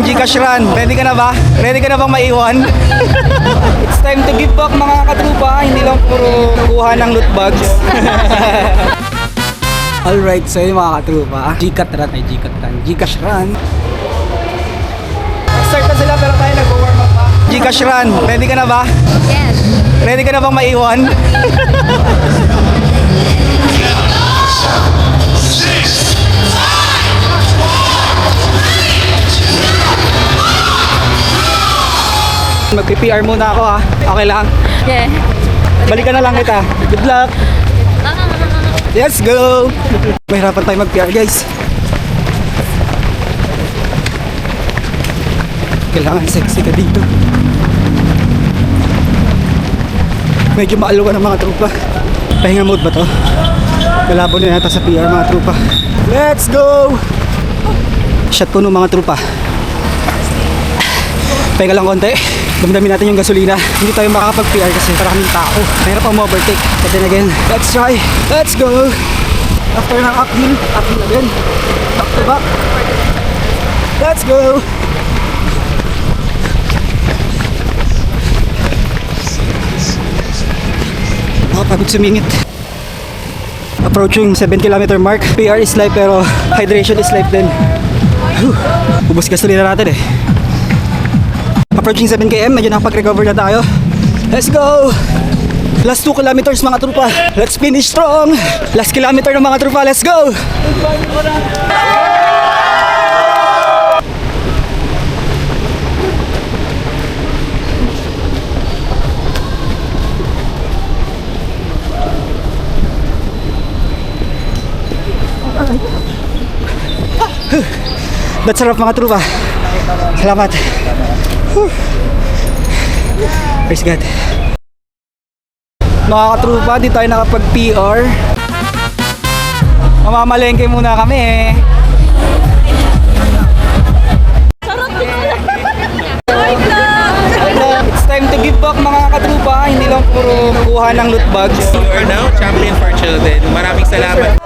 Gcash run. Ready ka na ba? Ready ka na bang maiwan? It's time to give back mga katrupa. Hindi lang puro kuha ng loot bags. Alright, so yun mga katrupa. Gcash run. Start na sila pero tayo nag-warm up pa. Gcash run. Ready ka na ba? Yes. Ready ka na bang maiwan? Mag-PR muna ako ha. Okay lang? Yeah. Balikan na lang kita. Good luck. Let's go! Mahirapan tayo mag-PR guys. Kailangan sexy ka dito. Medyo maaluwa ng mga trupa. Pahinga mode ba to? Malabo na yata sa PR mga trupa. Let's go! Shot ko no mga trupa. Pahinga lang konti. Damdamin natin yung gasolina. Hindi tayo makakapag-PR kasi maraming tao. Mayroon pang overtake. But then again, let's try. Let's go! After ng uphill again. Back to back. Let's go! Nakapagod sumingit. Approaching 7 km mark. PR is life pero hydration is life din. Whew. Ubus gasolina natin eh. Approaching 7 km, medyo nakapag-recover na tayo. Let's go! Last 2 kilometers mga trupa. Let's finish strong! Last kilometer ng mga trupa, let's go! That's sarap mga trupa. Salamat. Praise God. Mga katrupa, di tayo nakapag-PR. Mamamalengke muna kami eh. It's time to give back mga katrupa. Hindi lang puro kuha ng loot bags. You are now champion for children. Maraming salamat